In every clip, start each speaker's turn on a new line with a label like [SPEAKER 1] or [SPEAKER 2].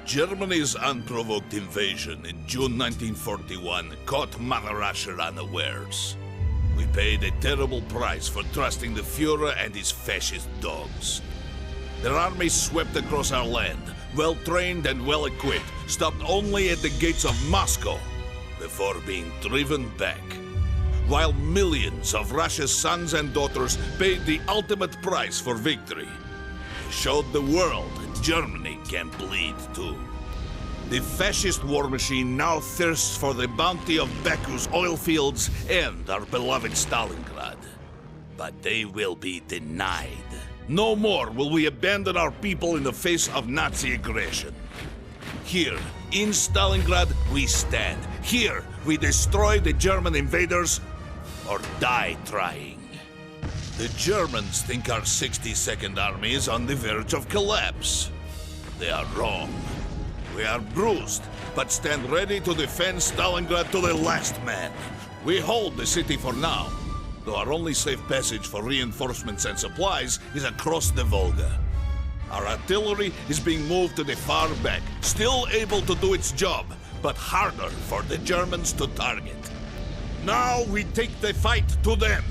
[SPEAKER 1] Germany's unprovoked invasion in June 1941 caught Mother Russia unawares. We paid a terrible price for trusting the Führer and his fascist dogs. Their armies swept across our land, well-trained and well-equipped, stopped only at the gates of Moscow before being driven back. While millions of Russia's sons and daughters paid the ultimate price for victory, they showed the world Germany can bleed too. The fascist war machine now thirsts for the bounty of Baku's oil fields and our beloved Stalingrad. But they will be denied. No more will we abandon our people in the face of Nazi aggression. Here, in Stalingrad, we stand. Here, we destroy the German invaders or die trying. The Germans think our 62nd Army is on the verge of collapse. They are wrong. We are bruised, but stand ready to defend Stalingrad to the last man. We hold the city for now, though our only safe passage for reinforcements and supplies is across the Volga. Our artillery is being moved to the far back, still able to do its job, but harder for the Germans to target. Now we take the fight to them.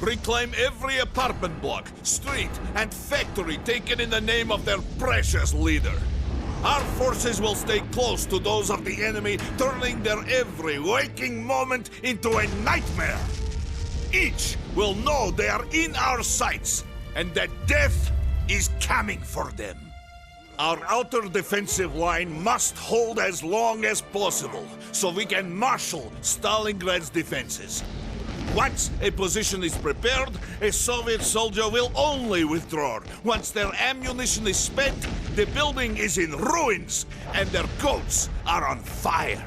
[SPEAKER 1] Reclaim every apartment block, street, and factory taken in the name of their precious leader. Our forces will stay close to those of the enemy, turning their every waking moment into a nightmare. Each will know they are in our sights, and that death is coming for them. Our outer defensive line must hold as long as possible, so we can marshal Stalingrad's defenses. Once a position is prepared, a Soviet soldier will only withdraw. Once their ammunition is spent, the building is in ruins, and their coats are on fire.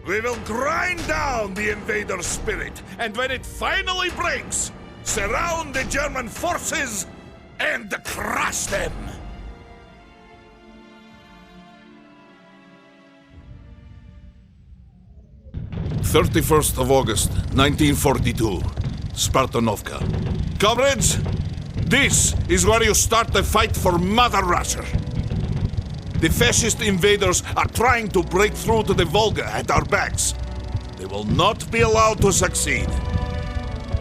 [SPEAKER 1] We will grind down the invader spirit, and when it finally breaks, surround the German forces and crush them. 31st of August, 1942, Spartanovka. Comrades, this is where you start the fight for Mother Russia. The fascist invaders are trying to break through to the Volga at our backs. They will not be allowed to succeed.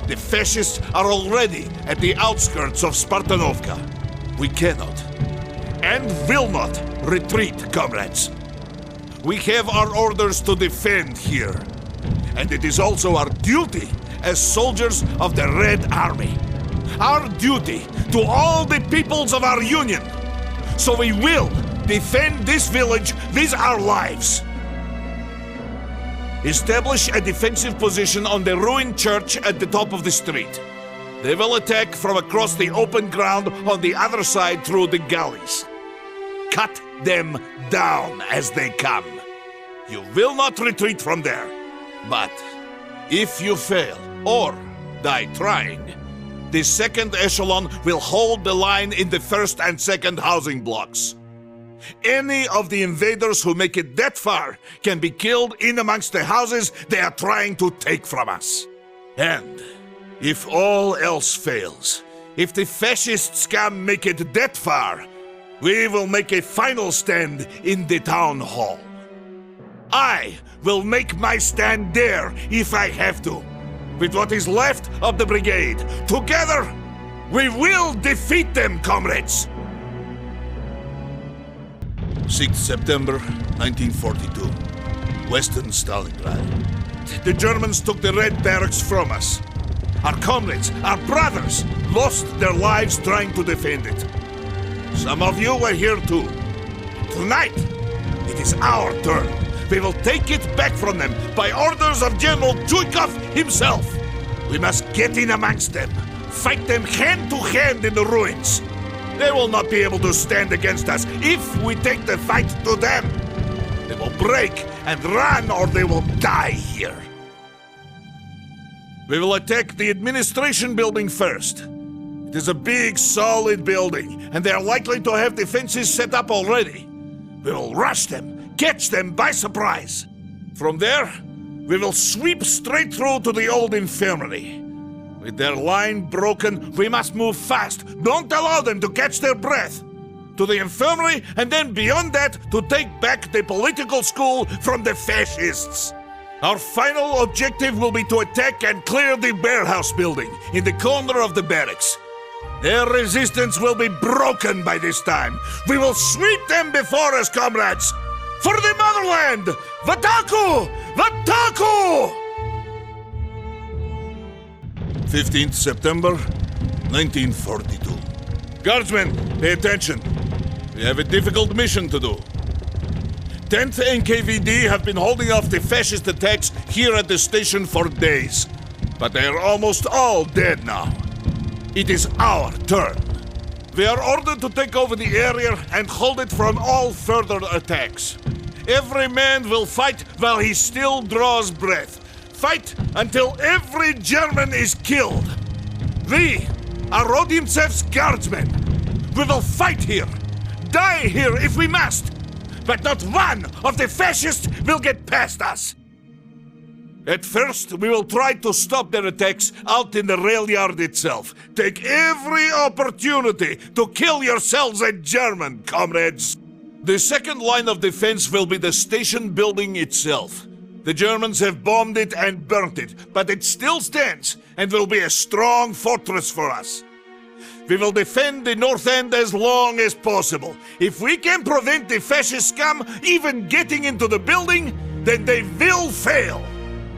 [SPEAKER 1] The fascists are already at the outskirts of Spartanovka. We cannot and will not retreat, comrades. We have our orders to defend here. And it is also our duty as soldiers of the Red Army. Our duty to all the peoples of our Union. So we will defend this village with our lives. Establish a defensive position on the ruined church at the top of the street. They will attack from across the open ground on the other side through the gullies. Cut them down as they come. You will not retreat from there. But if you fail or die trying, the second echelon will hold the line in the first and second housing blocks. Any of the invaders who make it that far can be killed in amongst the houses they are trying to take from us. And if all else fails, if the fascists can make it that far, we will make a final stand in the town hall. I will make my stand there if I have to. With what is left of the brigade, together, we will defeat them, comrades! 6th September, 1942. Western Stalingrad. The Germans took the Red Barracks from us. Our comrades, our brothers, lost their lives trying to defend it. Some of you were here too. Tonight, it is our turn. We will take it back from them by orders of General Zhukov himself. We must get in amongst them, fight them hand to hand in the ruins. They will not be able to stand against us if we take the fight to them. They will break and run or they will die here. We will attack the administration building first. It is a big, solid building, and they are likely to have defenses set up already. We will rush them, catch them by surprise. From there, we will sweep straight through to the old infirmary. With their line broken, we must move fast. Don't allow them to catch their breath. to the infirmary, and then beyond that, to take back the political school from the fascists. Our final objective will be to attack and clear the warehouse building in the corner of the barracks. Their resistance will be broken by this time. We will sweep them before us, comrades! For the motherland! Vataku! Vataku! 15th September, 1942. Guardsmen, pay attention. We have a difficult mission to do. 10th NKVD have been holding off the fascist attacks here at the station for days. But they are almost all dead now. It is our turn. We are ordered to take over the area and hold it from all further attacks. Every man will fight while he still draws breath. Fight until every German is killed. We are Rodimtsev's guardsmen. We will fight here, die here if we must. But not one of the fascists will get past us. At first, we will try to stop their attacks out in the rail yard itself. Take every opportunity to kill yourselves a German, comrades. The second line of defense will be the station building itself. The Germans have bombed it and burnt it, but it still stands and will be a strong fortress for us. We will defend the north end as long as possible. If we can prevent the fascist scum even getting into the building, then they will fail.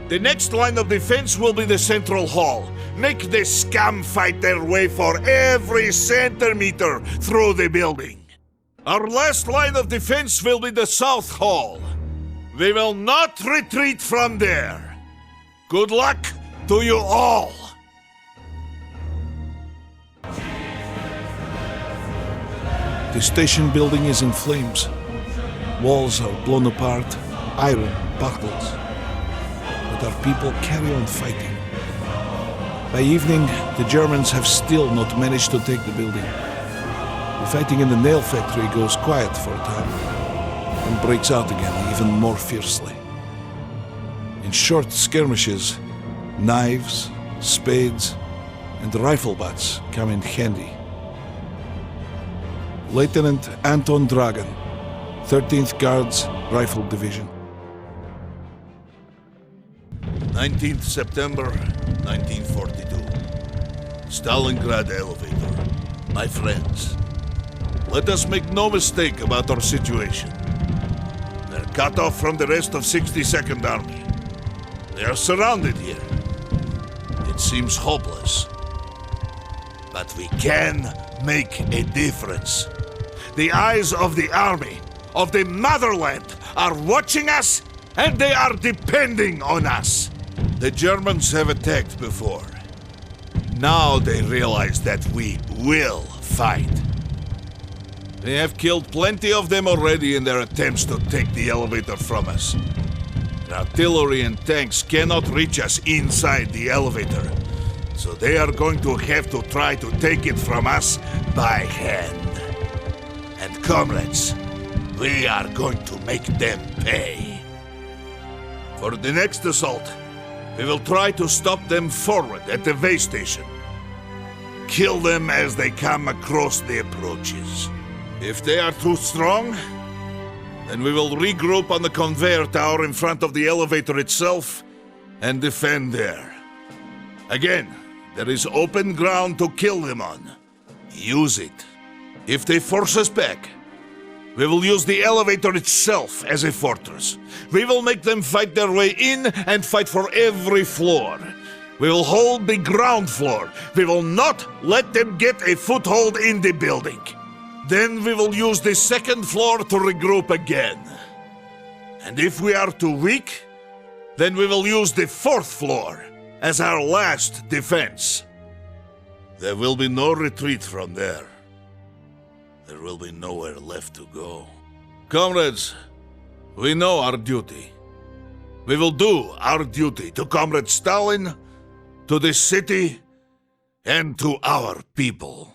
[SPEAKER 1] The next line of defense will be the central hall. Make the scum fight their way for every centimeter through the building. Our last line of defense will be the south hall. We will not retreat from there. Good luck to you all.
[SPEAKER 2] The station building is in flames. Walls are blown apart, iron buckles. But our people carry on fighting. By evening, the Germans have still not managed to take the building. The fighting in the nail factory goes quiet for a time, and breaks out again even more fiercely. In short skirmishes, knives, spades, and rifle butts come in handy. Lieutenant Anton Dragan, 13th Guards Rifle Division.
[SPEAKER 1] 19th September, 1942. Stalingrad elevator. My friends, let us make no mistake about our situation. They're cut off from the rest of 62nd Army. They are surrounded here. It seems hopeless. But we can make a difference. The eyes of the army, of the motherland, are watching us, and they are depending on us. The Germans have attacked before. Now they realize that we will fight. They have killed plenty of them already in their attempts to take the elevator from us. Their artillery and tanks cannot reach us inside the elevator, so they are going to have to try to take it from us by hand. And comrades, we are going to make them pay. For the next assault, we will try to stop them forward at the way station. Kill them as they come across the approaches. If they are too strong, then we will regroup on the conveyor tower in front of the elevator itself and defend there. Again, there is open ground to kill them on. Use it. If they force us back, we will use the elevator itself as a fortress. We will make them fight their way in and fight for every floor. We will hold the ground floor. We will not let them get a foothold in the building. Then we will use the second floor to regroup again. And if we are too weak, then we will use the fourth floor as our last defense. There will be no retreat from there. There will be nowhere left to go. Comrades, we know our duty. We will do our duty to Comrade Stalin, to this city, and to our people.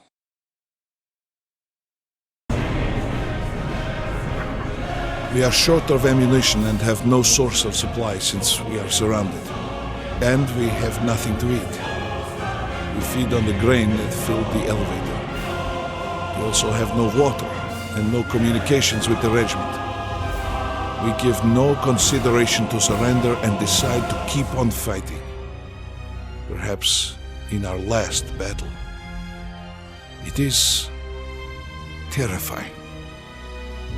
[SPEAKER 2] We are short of ammunition and have no source of supply since we are surrounded. And we have nothing to eat. We feed on the grain that filled the elevator. We also have no water, and no communications with the regiment. We give no consideration to surrender and decide to keep on fighting. Perhaps in our last battle. It is terrifying.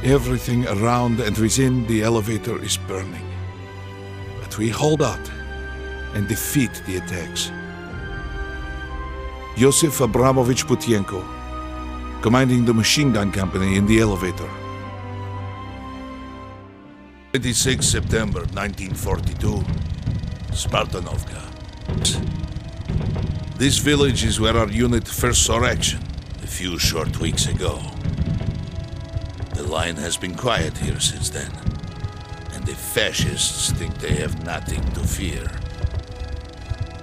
[SPEAKER 2] Everything around and within the elevator is burning. But we hold out and defeat the attacks. Yosef Abramovich Putienko, commanding the machine gun company in the elevator.
[SPEAKER 1] 26 September 1942, Spartanovka. This village is where our unit first saw action a few short weeks ago. The line has been quiet here since then, and the fascists think they have nothing to fear.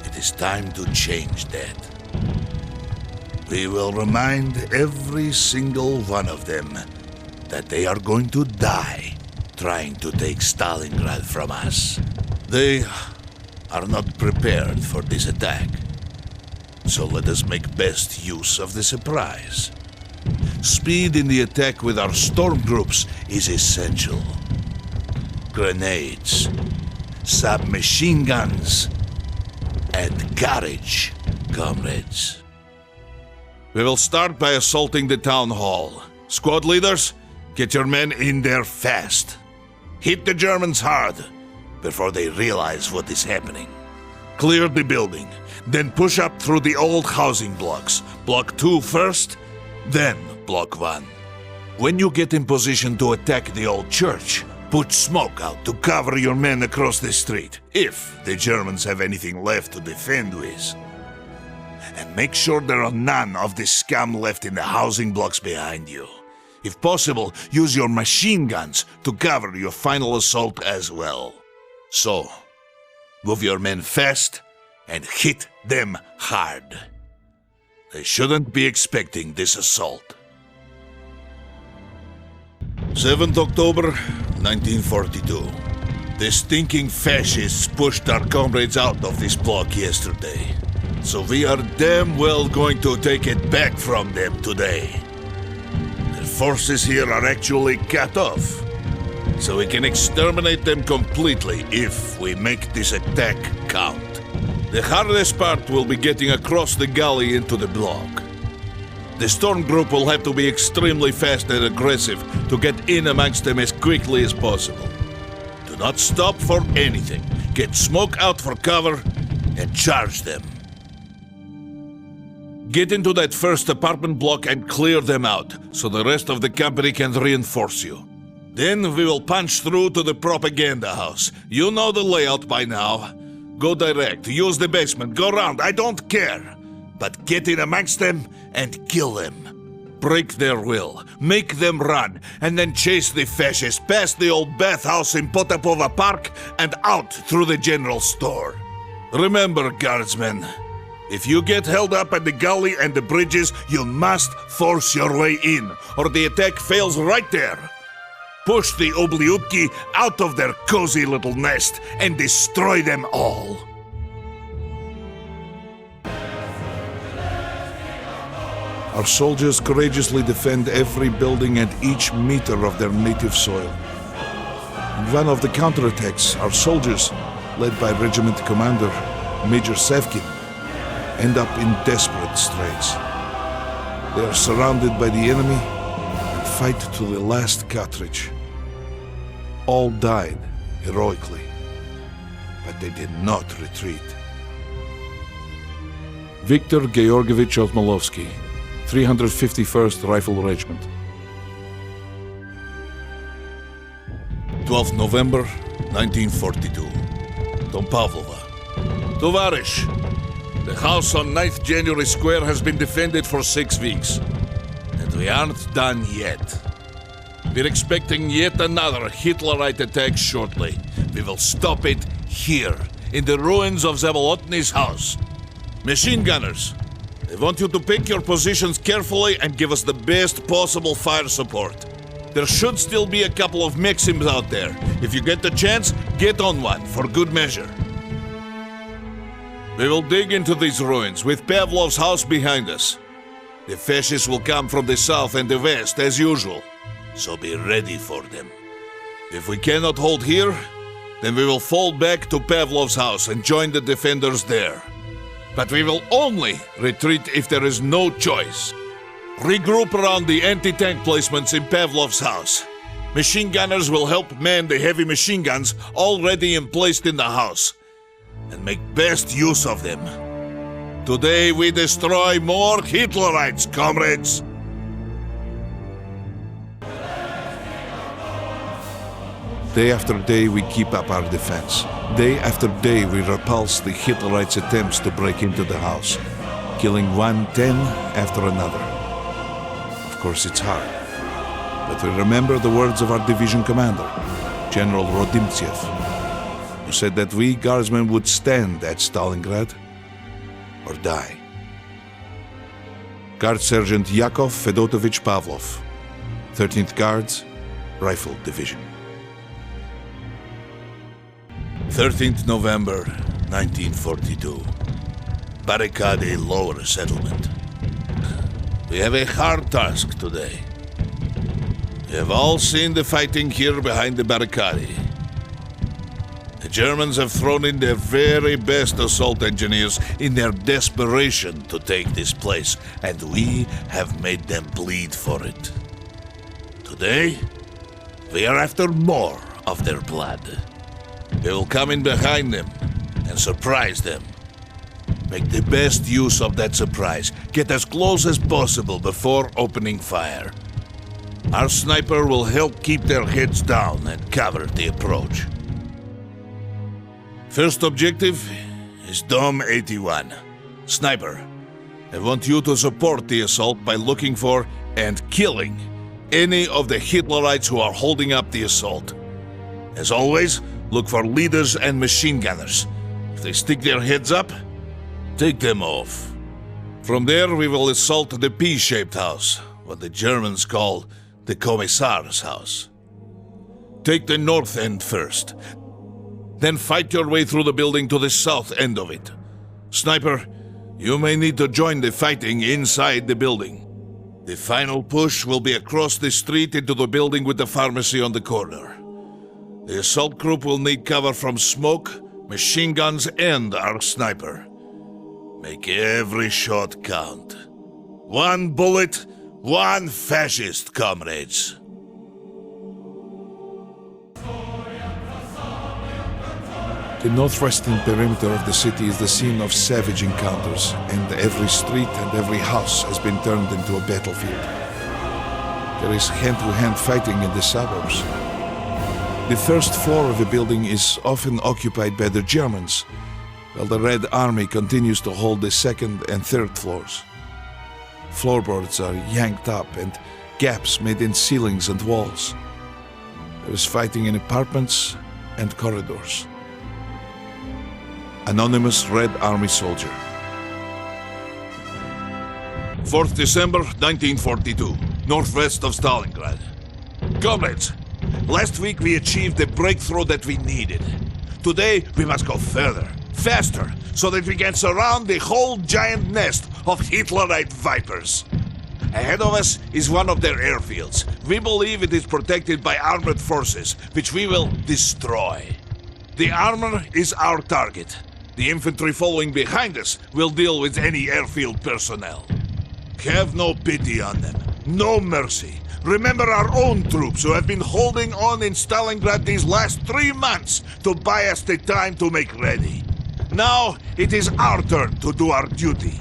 [SPEAKER 1] It is time to change that. We will remind every single one of them that they are going to die trying to take Stalingrad from us. They are not prepared for this attack, so let us make best use of the surprise. Speed in the attack with our storm groups is essential. Grenades, submachine guns, and courage, comrades. We will start by assaulting the town hall. Squad leaders, get your men in there fast. Hit the Germans hard before they realize what is happening. Clear the building, then push up through the old housing blocks. Block 2 first, then Block 1. When you get in position to attack the old church, put smoke out to cover your men across the street, if the Germans have anything left to defend with. And make sure there are none of the scum left in the housing blocks behind you. If possible, use your machine guns to cover your final assault as well. So, move your men fast and hit them hard. They shouldn't be expecting this assault. 7th October, 1942. The stinking fascists pushed our comrades out of this block yesterday. So we are damn well going to take it back from them today. Their forces here are actually cut off, so we can exterminate them completely if we make this attack count. The hardest part will be getting across the gully into the block. The storm group will have to be extremely fast and aggressive to get in amongst them as quickly as possible. Do not stop for anything. Get smoke out for cover and charge them. Get into that first apartment block and clear them out, so the rest of the company can reinforce you. Then we will punch through to the propaganda house. You know the layout by now. Go direct, use the basement, go round, I don't care. But get in amongst them and kill them. Break their will, make them run, and then chase the fascists past the old bathhouse in Potapova Park and out through the general store. Remember, guardsmen, if you get held up at the gully and the bridges, you must force your way in, or the attack fails right there. Push the Obliutki out of their cozy little nest and destroy them all.
[SPEAKER 2] Our soldiers courageously defend every building and each meter of their native soil. In one of the counterattacks, our soldiers, led by regiment commander Major Sevkin, end up in desperate straits. They are surrounded by the enemy and fight to the last cartridge. All died heroically, but they did not retreat. Viktor Georgievich Otmolovsky, 351st Rifle Regiment.
[SPEAKER 1] 12th November, 1942. Dom Pavlova. Tovarish, the house on 9th January Square has been defended for 6 weeks. And we aren't done yet. We're expecting yet another Hitlerite attack shortly. We will stop it here, in the ruins of Zabolotny's house. Machine gunners, I want you to pick your positions carefully and give us the best possible fire support. There should still be a couple of Maxims out there. If you get the chance, get on one, for good measure. We will dig into these ruins, with Pavlov's house behind us. The fascists will come from the south and the west, as usual. so be ready for them. If we cannot hold here, then we will fall back to Pavlov's house and join the defenders there. But we will only retreat if there is no choice. Regroup around the anti-tank placements in Pavlov's house. Machine gunners will help man the heavy machine guns already emplaced in the house, and make best use of them. Today we destroy more Hitlerites, comrades!
[SPEAKER 2] Day after day we keep up our defense. Day after day we repulse the Hitlerites' attempts to break into the house, killing 1-10 after another. Of course it's hard, but we remember the words of our division commander, General Rodimtsev, who said that we guardsmen would stand at Stalingrad or die. Guard Sergeant Yakov Fedotovich Pavlov, 13th Guards, Rifle Division.
[SPEAKER 1] 13th November, 1942. Barricade Lower Settlement. We have a hard task today. We have all seen the fighting here behind the barricade. The Germans have thrown in their very best assault engineers in their desperation to take this place, and we have made them bleed for it. Today, we are after more of their blood. We will come in behind them and surprise them. Make the best use of that surprise. Get as close as possible before opening fire. Our sniper will help keep their heads down and cover the approach. First objective is Dome 81. Sniper, I want you to support the assault by looking for and killing any of the Hitlerites who are holding up the assault. As always, look for leaders and machine gunners. If they stick their heads up, take them off. From there, we will assault the P-shaped house, what the Germans call the Commissar's house. Take the north end first. Then fight your way through the building to the south end of it. Sniper, you may need to join the fighting inside the building. The final push will be across the street into the building with the pharmacy on the corner. The assault group will need cover from smoke, machine guns, and our sniper. Make every shot count. One bullet, one fascist, comrades.
[SPEAKER 2] The northwestern perimeter of the city is the scene of savage encounters, and every street and every house has been turned into a battlefield. There is hand-to-hand fighting in the suburbs. The first floor of a building is often occupied by the Germans, while the Red Army continues to hold the second and third floors. Floorboards are yanked up and gaps made in ceilings and walls. There is fighting in apartments and corridors. Anonymous Red Army soldier.
[SPEAKER 1] 4th December, 1942, northwest of Stalingrad. Comrades, last week we achieved the breakthrough that we needed. Today we must go further, faster, so that we can surround the whole giant nest of Hitlerite vipers. Ahead of us is one of their airfields. We believe it is protected by armored forces, which we will destroy. The armor is our target. The infantry following behind us will deal with any airfield personnel. Have no pity on them. No mercy. Remember our own troops who have been holding on in Stalingrad these last 3 months to buy us the time to make ready. Now it is our turn to do our duty.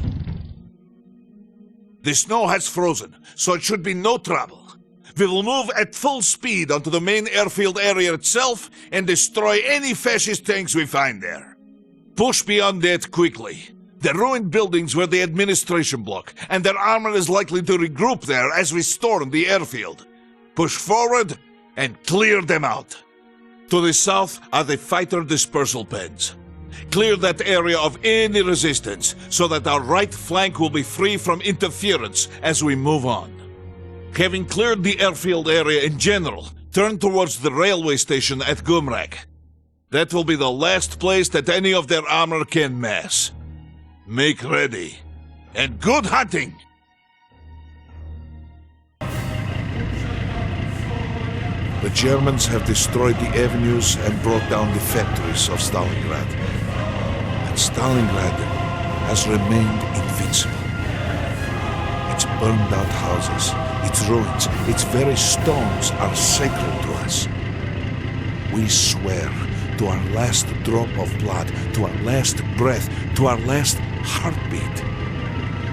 [SPEAKER 1] The snow has frozen, so it should be no trouble. We will move at full speed onto the main airfield area itself and destroy any fascist tanks we find there. Push beyond that quickly. The ruined buildings were the administration block, and their armor is likely to regroup there as we storm the airfield. Push forward and clear them out. To the south are the fighter dispersal pads. Clear that area of any resistance so that our right flank will be free from interference as we move on. Having cleared the airfield area in general, turn towards the railway station at Gumrak. That will be the last place that any of their armor can mass. Make ready, and good hunting!
[SPEAKER 2] Germans have destroyed the avenues and brought down the factories of Stalingrad. But Stalingrad has remained invincible. Its burned-out houses, its ruins, its very stones are sacred to us. We swear to our last drop of blood, to our last breath, to our last heartbeat,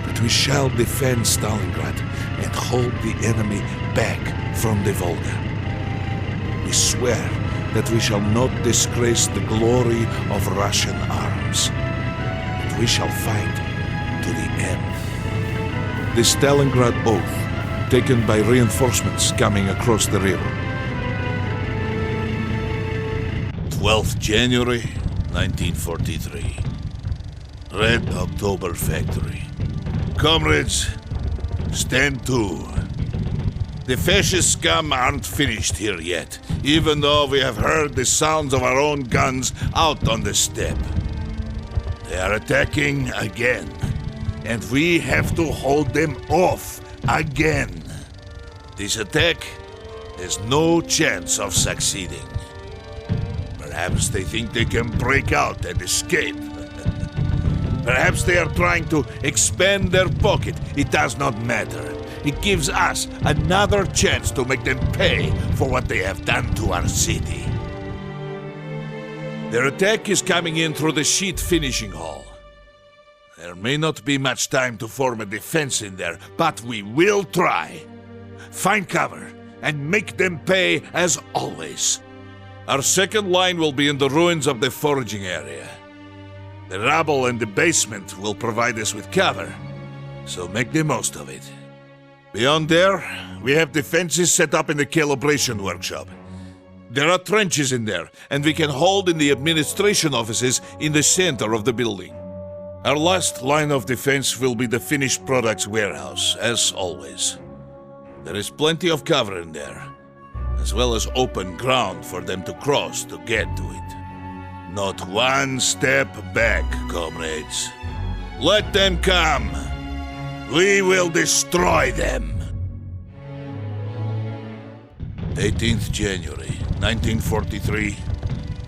[SPEAKER 2] that we shall defend Stalingrad and hold the enemy back from the Volga. We swear that we shall not disgrace the glory of Russian arms, that we shall fight to the end. The Stalingrad oath, taken by reinforcements coming across the river.
[SPEAKER 1] 12th January, 1943. Red October Factory. Comrades, stand to. The fascist scum aren't finished here yet, even though we have heard the sounds of our own guns out on the steppe. They are attacking again, and we have to hold them off again. This attack has no chance of succeeding. Perhaps they think they can break out and escape. Perhaps they are trying to expand their pocket. It does not matter. It gives us another chance to make them pay for what they have done to our city. Their attack is coming in through the sheet finishing hall. There may not be much time to form a defense in there, but we will try. Find cover and make them pay as always. Our second line will be in the ruins of the foraging area. The rubble in the basement will provide us with cover, so make the most of it. Beyond there, we have defenses set up in the calibration workshop. There are trenches in there, and we can hold in the administration offices in the center of the building. Our last line of defense will be the finished products warehouse, as always. There is plenty of cover in there, as well as open ground for them to cross to get to it. Not one step back, comrades. Let them come. We will destroy them. 18th January, 1943,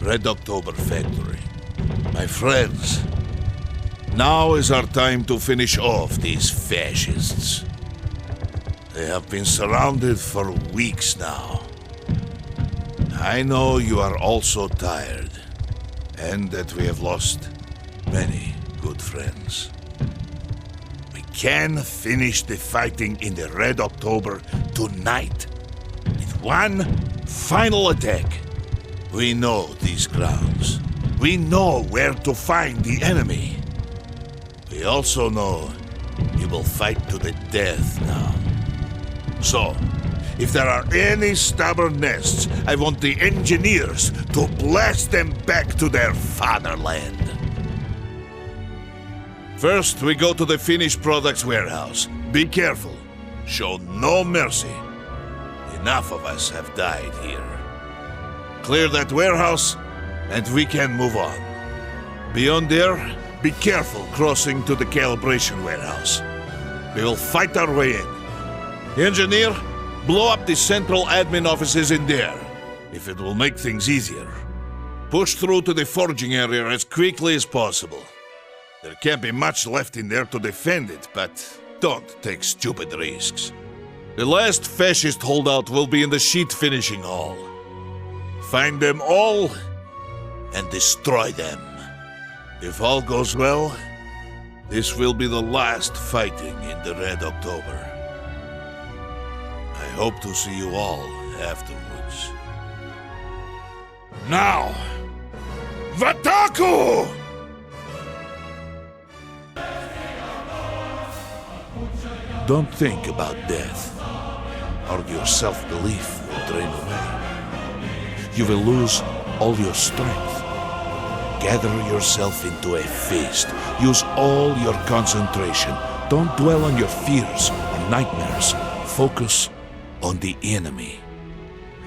[SPEAKER 1] Red October Factory. My friends, now is our time to finish off these fascists. They have been surrounded for weeks now. I know you are also tired, and that we have lost many good friends. We can finish the fighting in the Red October tonight with one final attack. We know these grounds. We know where to find the enemy. We also know you will fight to the death now. So, if there are any stubborn nests, I want the engineers to blast them back to their fatherland. First, we go to the finished products warehouse. Be careful. Show no mercy. Enough of us have died here. Clear that warehouse, and we can move on. Beyond there, be careful crossing to the calibration warehouse. We will fight our way in. Engineer, blow up the central admin offices in there, if it will make things easier. Push through to the foraging area as quickly as possible. There can't be much left in there to defend it, but don't take stupid risks. The last fascist holdout will be in the sheet finishing hall. Find them all and destroy them. If all goes well, this will be the last fighting in the Red October. I hope to see you all afterwards. Now, Vataku! Don't think about death, or your self-belief will drain away. You will lose all your strength. Gather yourself into a fist. Use all your concentration. Don't dwell on your fears or nightmares. Focus on the enemy.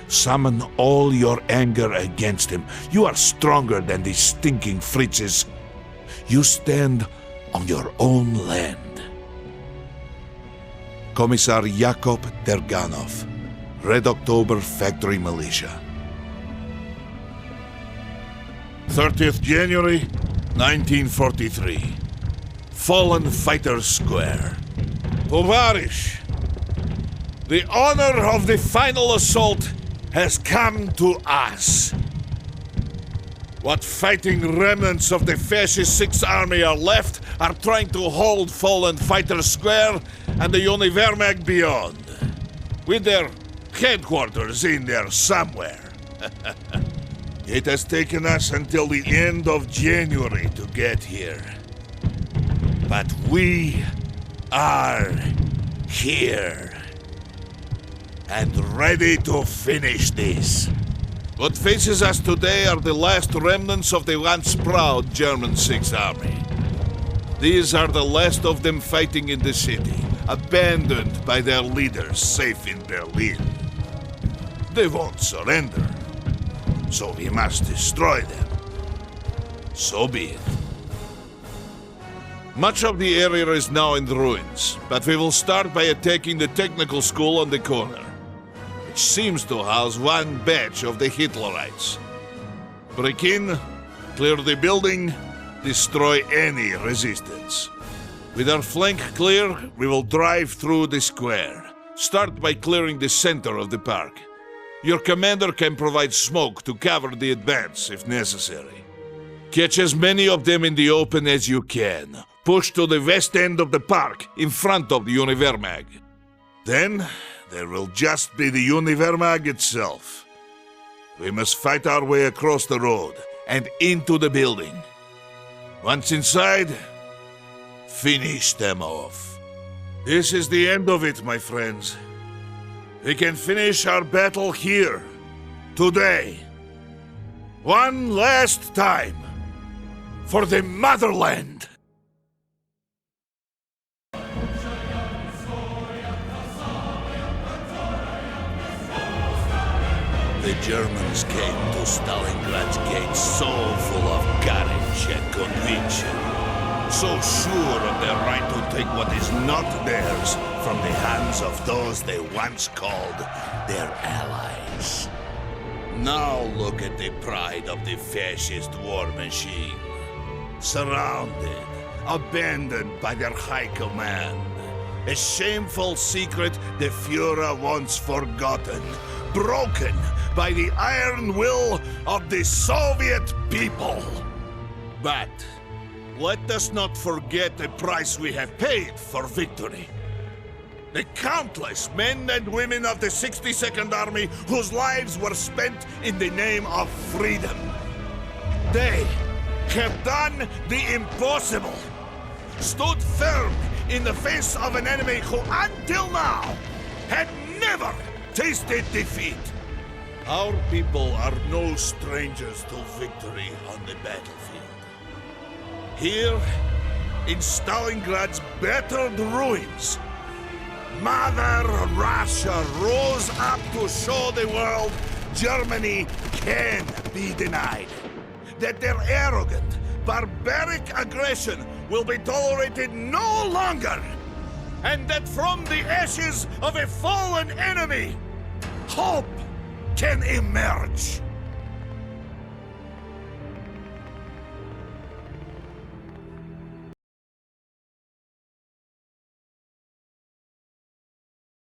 [SPEAKER 1] Summon all your anger against him. You are stronger than these stinking Fritzes. You stand on your own land. Commissar Yakov Derganov, Red October Factory Militia. 30th January, 1943. Fallen Fighters Square. Tovarish, the honor of the final assault has come to us. What fighting remnants of the fascist Sixth Army are left are trying to hold Fallen Fighters Square and the Univermag beyond, with their headquarters in there somewhere. It has taken us until the end of January to get here. But we are here and ready to finish this. What faces us today are the last remnants of the once proud German Sixth Army. These are the last of them fighting in the city, abandoned by their leaders safe in Berlin. They won't surrender, so we must destroy them. So be it. Much of the area is now in ruins, but we will start by attacking the technical school on the corner, which seems to house one batch of the Hitlerites. Break in, clear the building, destroy any resistance. With our flank clear, we will drive through the square. Start by clearing the center of the park. Your commander can provide smoke to cover the advance if necessary. Catch as many of them in the open as you can. Push to the west end of the park, in front of the Univermag. Then, there will just be the Univermag itself. We must fight our way across the road and into the building. Once inside, finish them off. This is the end of it, my friends. We can finish our battle here, today. One last time, for the motherland. The Germans came to Stalingrad's gates so full of courage and conviction, so sure of their right to take what is not theirs from the hands of those they once called their allies. Now look at the pride of the fascist war machine. Surrounded, abandoned by their high command. A shameful secret the Führer once forgotten, broken by the iron will of the Soviet people. But let us not forget the price we have paid for victory. The countless men and women of the 62nd Army whose lives were spent in the name of freedom. They have done the impossible, stood firm in the face of an enemy who until now had never tasted defeat. Our people are no strangers to victory on the battlefield. Here, in Stalingrad's battered ruins, Mother Russia rose up to show the world Germany can be denied. That their arrogant, barbaric aggression will be tolerated no longer. And that from the ashes of a fallen enemy, hope can emerge.